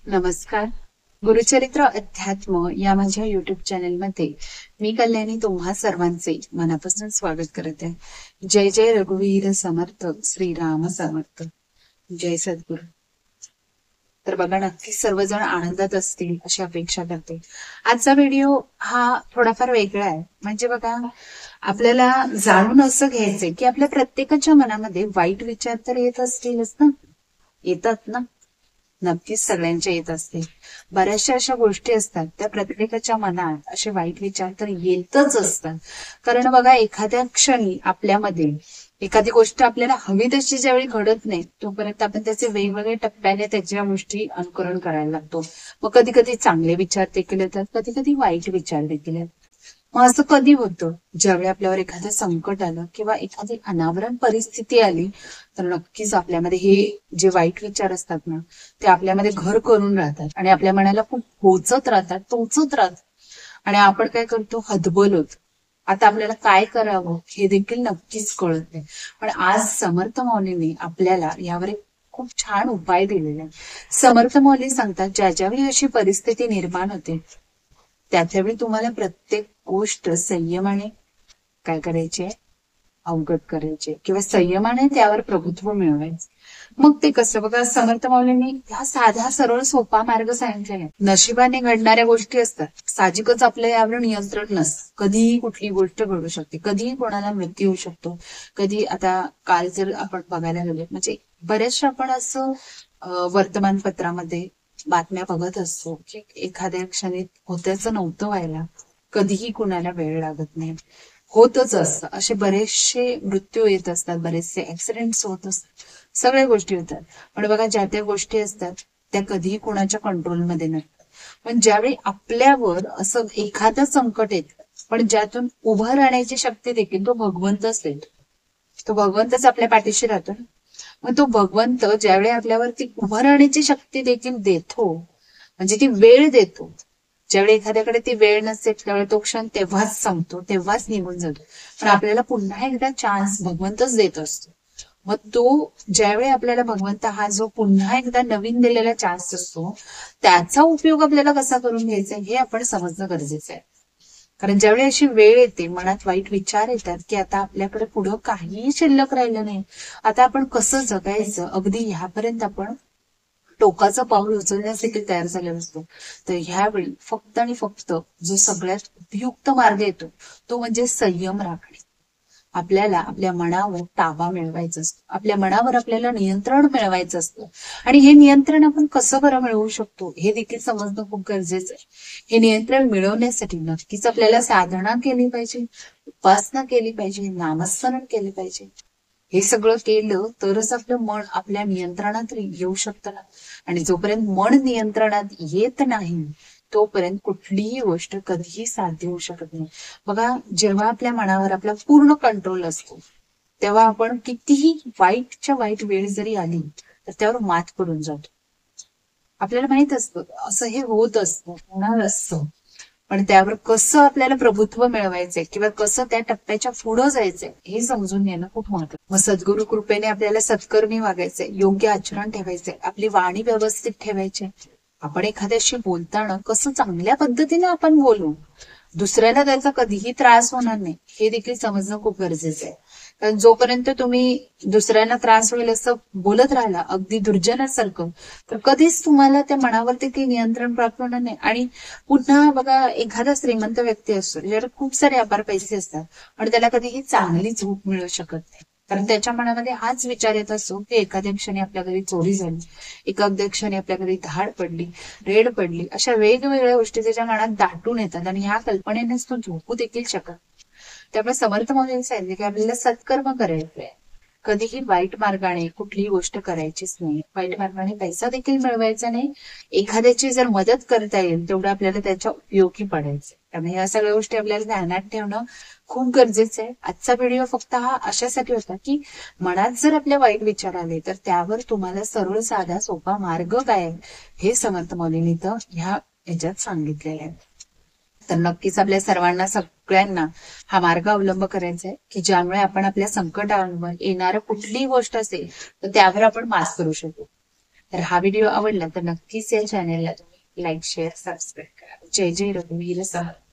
नमस्कार. गुरुचरित्र अध्यात्म या माझ्या युट्यूब चॅनलमध्ये मी कल्याणी तुम्हा सर्वांचे मनापासून स्वागत करत आहे. जय जय रघुवीर समर्थ श्रीराम समर्थ. जय सद्गुरु. तर बघा, नक्की सर्वजण आनंदात असतील अशी अपेक्षा करते. आजचा व्हिडिओ हा थोडाफार वेगळा आहे. म्हणजे बघा, आपल्याला जाणून असं घ्यायचंय की आपल्या प्रत्येकाच्या मनामध्ये वाईट विचार तर येत असतीलच ना, येतात ना, नक्कीच सगळ्यांच्या येत असते. बऱ्याचशा अशा गोष्टी असतात त्या प्रत्येकाच्या मनात असे वाईट विचार तर येतच असतात. कारण बघा, एखाद्या क्षणी आपल्यामध्ये एखादी गोष्ट आपल्याला हवी तशी ज्यावेळी घडत नाही तोपर्यंत आपण त्याचे वेगवेगळे टप्प्याने त्याच्या गोष्टी अनुकरण करायला लागतो. मग कधी कधी चांगले विचार देखील येतात, कधी कधी वाईट विचार देखील येतात. मग असं कधी होतं, ज्यावेळी आपल्यावर एखादं संकट आलं किंवा एखादी अनावरण परिस्थिती आली तर नक्कीच आपल्यामध्ये हे जे वाईट विचार असतात ना, ते आपल्यामध्ये घर करून राहतात आणि आपल्या मनाला खूप टोचत राहतात. आणि आपण काय करतो, हतबल. आता आपल्याला काय करावं हे देखील नक्कीच कळत नाही. पण आज समर्थ मौलींनी आपल्याला यावर एक खूप छान उपाय दिलेला आहे. समर्थ मौली सांगतात, ज्या ज्यावेळी अशी परिस्थिती निर्माण होते त्यावेळी तुम्हाला प्रत्येक गोष्ट संयमाने काय करायची, अवगत करायचे किंवा संयमाने त्यावर प्रभुत्व मिळवायचे. मग ते कसं, बघा, समर्थ मौलींनी हा साधा सरळ सोपा मार्ग सांगितलेला आहे. नशिबाने घडणाऱ्या गोष्टी असतात, साहजिकच आपल्या यावर नियंत्रण नसतं. कधीही कुठली गोष्ट घडू शकते, कधीही कोणाला मृत्यू येऊ शकतो. कधी आता काल जर आपण बघायला गेलो, म्हणजे बरेचशा आपण असं वर्तमानपत्रामध्ये बातम्या बघत असतो की एखाद्या क्षणी होत्याचं नव्हतं व्हायला, कधीही कुणाला वेळ लागत नाही, होतच असतं. असे बरेचसे मृत्यू येत असतात, बरेचसे ऍक्सिडेंट्स होत असतात, सगळ्या गोष्टी होतात. पण बघा, ज्या त्या गोष्टी असतात त्या कधीही कोणाच्या कंट्रोलमध्ये नसतात. पण ज्यावेळी आपल्यावर असं एखादं संकट येतं, पण ज्यातून उभं राहण्याची शक्ती देखील तो भगवंतच देतो. तो भगवंतच आपल्या पाठीशी राहतो. मग तो भगवंत ज्यावेळी आपल्यावरती उभं राहण्याची शक्ती देखील देतो, म्हणजे ती वेळ देतो. ज्यावेळी एखाद्याकडे ती वेळ नसते त्यावेळी तो क्षण तेव्हाच संपतो, तेव्हाच निघून जातो. पण आपल्याला पुन्हा एकदा चान्स भगवंतच देत असतो. मग तो ज्यावेळी आपल्याला भगवंत हा जो पुन्हा एकदा नवीन दिलेला चान्स असतो, त्याचा उपयोग आपल्याला कसा करून घ्यायचा हे आपण समजणं गरजेचं आहे. कारण ज्यावेळी अशी वेळ येते, मनात वाईट विचार येतात की आता आपल्याकडे पुढं काहीही शिल्लक राहिलं नाही, आता आपण कसं जगायचं, अगदी ह्यापर्यंत आपण टोकाचं पाऊल उचलण्यास देखील तयार झालेलो असतो. तर ह्यावेळी फक्त आणि फक्त जो सगळ्यात उपयुक्त मार्ग येतो तो म्हणजे संयम राखणे. आपल्याला आपल्या मनावर ताबा मिळवायचा असतो, आपल्या मनावर आपल्याला नियंत्रण मिळवायचं असतं. आणि हे नियंत्रण आपण कसं बरं मिळवू शकतो हे देखील समजणं खूप गरजेचं आहे. हे नियंत्रण मिळवण्यासाठी नक्कीच आपल्याला साधना केली पाहिजे, उपासना केली पाहिजे, नामस्मरण केले पाहिजे. हे सगळं केलं तरच आपलं मन आपल्या नियंत्रणात येऊ शकतं ना. आणि जोपर्यंत मन नियंत्रणात येत नाही तोपर्यंत कुठलीही गोष्ट कधीही साध्य होऊ शकत नाही. बघा, जेव्हा आपल्या मनावर आपला पूर्ण कंट्रोल असतो तेव्हा आपण कितीही वाईटच्या वाईट वेळ जरी आली तर त्यावर मात करून जातो. आपल्याला माहित असतं असं हे होत असतं, होणार असतं. पण त्यावर कसं आपल्याला प्रभुत्व मिळवायचंय किंवा कसं त्या टप्प्याच्या पुढं जायचंय हे समजून घेणं खूप महत्त्वाचं. मग सद्गुरु कृपेने आपल्याला सत्कर्मी वागायचंय, योग्य आचरण ठेवायचंय, आपली वाणी व्यवस्थित ठेवायची. आपण एखाद्याशी बोलताना कसं चांगल्या पद्धतीने आपण बोलू, दुसऱ्याला त्याचा कधीही त्रास होणार नाही हे देखील समजणं खूप गरजेचं आहे. कारण जोपर्यंत तुम्ही दुसऱ्यांना त्रास होईल असं बोलत राहिला अगदी दुर्जनासारखं, तर कधीच तुम्हाला त्या मनावरती काही नियंत्रण प्राप्त होणार नाही. आणि पुन्हा बघा, एखादा श्रीमंत व्यक्ती असतो ज्याला खूप सारे अपार पैसे असतात आणि त्याला कधीही चांगली झोप मिळू शकत नाही. कारण त्याच्या मनामध्ये हाच विचार येत असतो की एखाद्या क्षणी आपल्या घरी चोरी झाली, एखाद्या क्षणी आपल्या घरी धाड पडली, रेड पडली, अशा वेगवेगळ्या गोष्टी त्याच्या मनात दाटून येतात आणि ह्या कल्पनेनेच तो झोपू देखील शकत. त्यामुळे समर्थ मौलींनी सांगितले की आपल्याला सत्कर्म करायचंय, कधीही वाईट मार्गाने कुठलीही गोष्ट करायचीच नाही, वाईट मार्गाने पैसा देखील मिळवायचा नाही. एखाद्याची जर मदत करता येईल तेवढं आपल्याला त्याच्या उपयोगी पडायचं. त्यामुळे या सगळ्या गोष्टी आपल्याला ध्यानात ठेवणं खूप गरजेचं आहे. आजचा व्हिडिओ फक्त हा अशासाठी होता की मनात जर आपल्या वाईट विचार आले तर त्यावर तुम्हाला सरळ साधा सोपा मार्ग काय आहे हे समर्थ मौलींनी तर ह्या ह्याच्यात सांगितलेलं आहे. तर नक्कीच आपल्या सर्वांना सगळ्यांना हा मार्ग अवलंब करायचा आहे की ज्यामुळे आपण आपल्या संकटांवर येणाऱ्या कुठलीही गोष्ट असेल तर त्यावर आपण मात करू शकू. तर हा व्हिडिओ आवडला तर नक्कीच या चॅनेलला तुम्ही लाईक शेअर सबस्क्राईब करा. जय जय रघुवीर समर्थ.